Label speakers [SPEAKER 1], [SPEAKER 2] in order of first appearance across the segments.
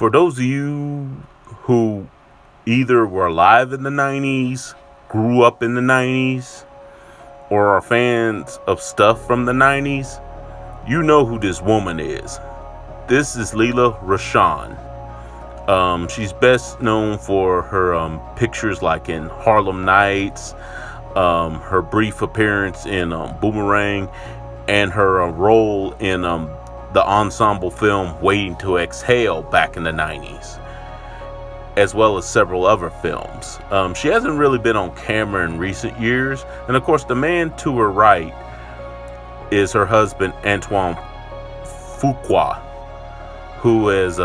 [SPEAKER 1] For those of you who either were alive in the 90s, grew up in the 90s, or are fans of stuff from the 90s, you know who this woman is. This is Lela Rochon. She's best known for her pictures like in Harlem Nights, her brief appearance in Boomerang, and her role in the ensemble film Waiting to Exhale back in the 90s, as well as several other films. She hasn't really been on camera in recent years, and of course the man to her right is her husband Antoine Fuqua, who has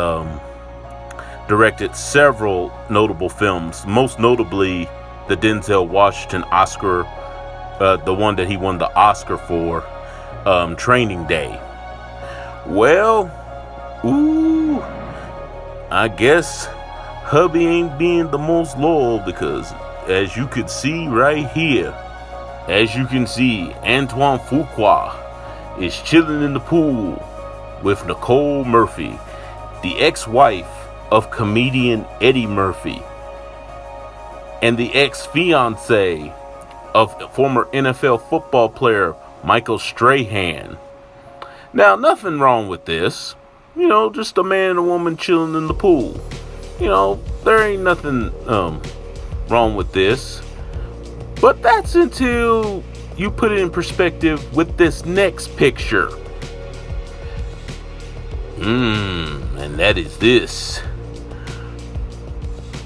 [SPEAKER 1] directed several notable films, most notably the Denzel Washington Oscar, the one that he won the Oscar for, Training Day. Well, I guess hubby ain't being the most loyal, because as you can see right here, Antoine Fuqua is chilling in the pool with Nicole Murphy, the ex-wife of comedian Eddie Murphy, and the ex-fiance of former NFL football player Michael Strahan. Now, nothing wrong with this. Just a man and a woman chilling in the pool. There ain't nothing wrong with this. But that's until you put it in perspective with this next picture. And that is this.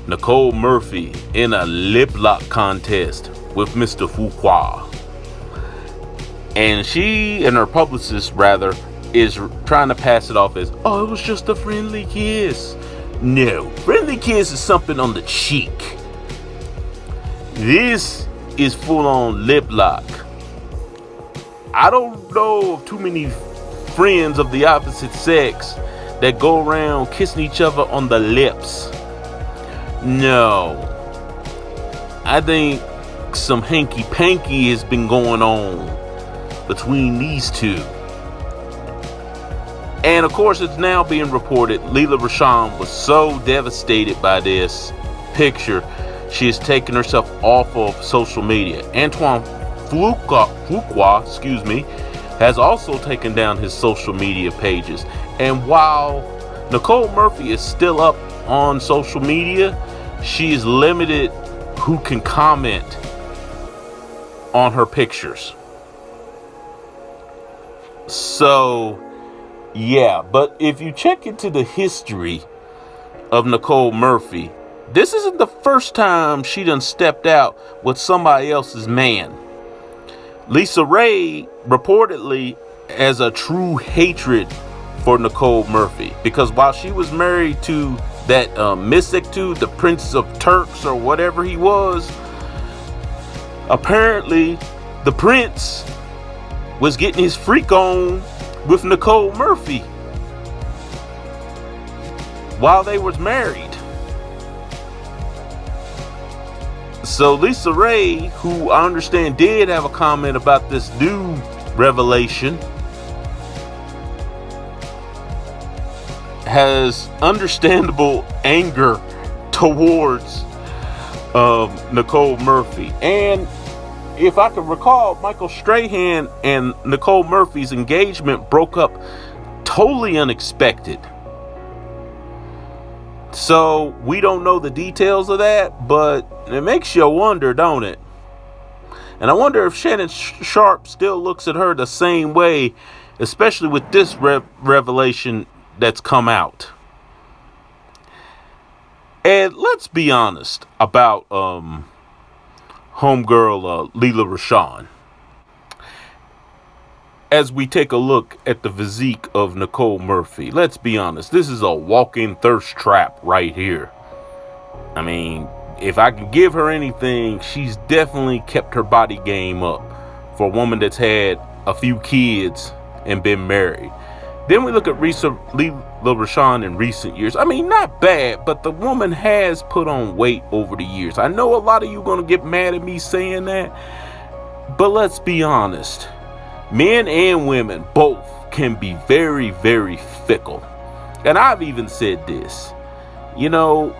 [SPEAKER 1] Nicole Murphy in a lip lock contest with Mr. Fuqua. And she and her publicist, rather, is trying to pass it off as, oh, it was just a friendly kiss. No, friendly kiss is something on the cheek. This is full on lip lock. I don't know of too many friends of the opposite sex that go around kissing each other on the lips. No, I think some hanky-panky has been going on between these two. And of course, it's now being reported Lela Rochon was so devastated by this picture, she has taken herself off of social media. Antoine Fuqua, has also taken down his social media pages. And while Nicole Murphy is still up on social media, she is limited who can comment on her pictures. So, yeah, but if you check into the history of Nicole Murphy, this isn't the first time she done stepped out with somebody else's man. Lisa Ray reportedly has a true hatred for Nicole Murphy, because while she was married to that mystic dude, the Prince of Turks or whatever he was, apparently the prince was getting his freak on with Nicole Murphy while they was married. So Lisa Ray, who I understand did have a comment about this new revelation, has understandable anger towards Nicole Murphy. And if I can recall, Michael Strahan and Nicole Murphy's engagement broke up totally unexpected. So we don't know the details of that, but it makes you wonder, don't it? And I wonder if Shannon Sharpe still looks at her the same way, especially with this revelation that's come out. And let's be honest about homegirl Lela Rochon. As we take a look at the physique of Nicole Murphy, let's be honest, this is a walk-in thirst trap right here. I mean, if I can give her anything, she's definitely kept her body game up for a woman that's had a few kids and been married. Then we look at Lela Rochon in recent years. I mean, not bad, but the woman has put on weight over the years. I know a lot of you are going to get mad at me saying that, but let's be honest. Men and women both can be very, very fickle. And I've even said this. You know,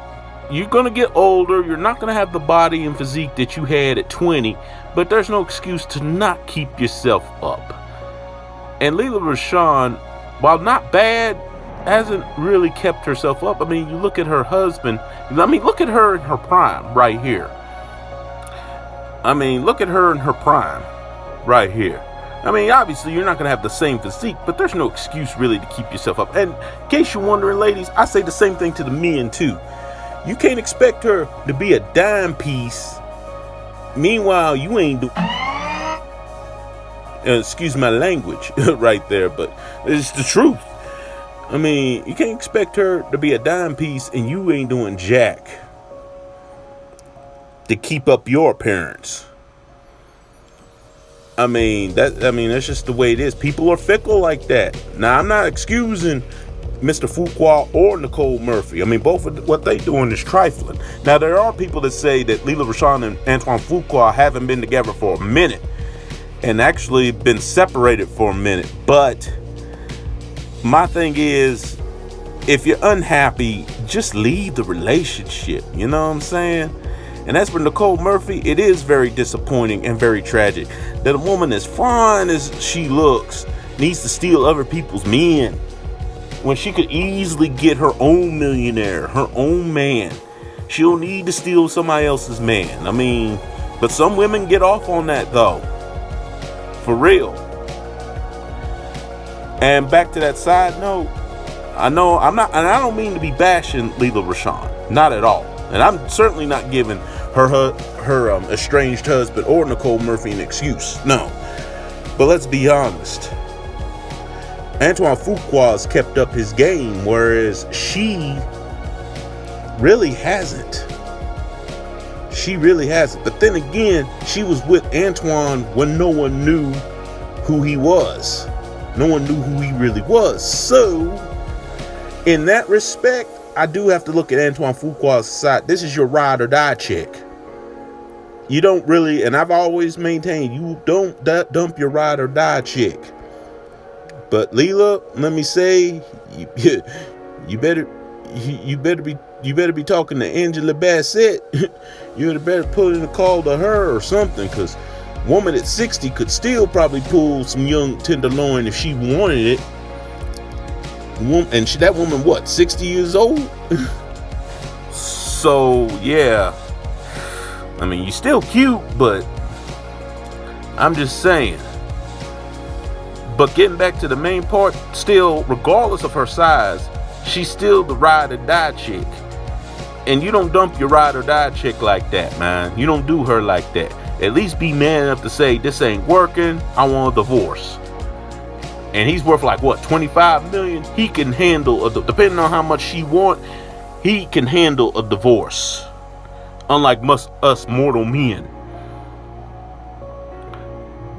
[SPEAKER 1] you're going to get older. You're not going to have the body and physique that you had at 20. But there's no excuse to not keep yourself up. And Lela Rochon, while not bad, hasn't really kept herself up. I mean, you look at her husband. I mean, look at her in her prime right here. I mean, look at her in her prime right here. I mean, obviously, you're not going to have the same physique, but there's no excuse really to keep yourself up. And in case you're wondering, ladies, I say the same thing to the men, too. You can't expect her to be a dime piece. Meanwhile, you ain't do... excuse my language right there, but it's the truth. I mean, you can't expect her to be a dime piece and you ain't doing jack to keep up your appearance. I mean, that's just the way it is. People are fickle like that. Now, I'm not excusing Mr. Fuqua or Nicole Murphy. I mean, both of what they doing is trifling. Now, there are people that say that Lela Rochon and Antoine Fuqua haven't been together for a minute and actually been separated for a minute. But my thing is, if you're unhappy, just leave the relationship. You know what I'm saying? And as for Nicole Murphy, it is very disappointing and very tragic that a woman as fine as she looks needs to steal other people's men when she could easily get her own millionaire, her own man. She don't need to steal somebody else's man. I mean, but some women get off on that though. For real. And back to that side note, I know I'm not, and I don't mean to be bashing Lela Rochon, not at all. And I'm certainly not giving her estranged husband or Nicole Murphy an excuse. No. But let's be honest. Antoine Fuqua has kept up his game, whereas she really hasn't. She really hasn't. But then again, she was with Antoine when no one knew who he was. No one knew who he really was. So, in that respect, I do have to look at Antoine Fuqua's side. This is your ride or die chick. You don't really, and I've always maintained, you don't dump your ride or die chick. But Lela, let me say, you better be talking to Angela Bassett. You better put in a call to her or something, because woman at 60 could still probably pull some young tenderloin if she wanted it. And that woman, what, 60 years old? So, yeah. I mean, you're still cute, but I'm just saying. But getting back to the main part, still, regardless of her size, she's still the ride or die chick. And you don't dump your ride or die chick like that, man. You don't do her like that. At least be man enough to say, this ain't working, I want a divorce. And he's worth like what, 25 million? He can handle depending on how much she want, he can handle a divorce. Unlike us mortal men.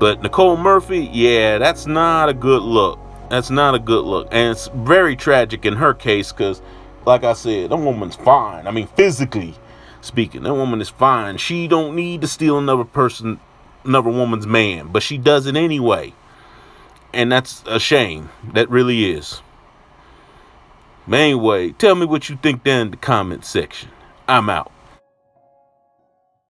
[SPEAKER 1] But Nicole Murphy, yeah, that's not a good look. That's not a good look. And it's very tragic in her case, because like I said, that woman's fine. I mean, physically speaking, that woman is fine. She don't need to steal another woman's man, but she does it anyway. And that's a shame. That really is. But anyway, tell me what you think down in the comment section. I'm out.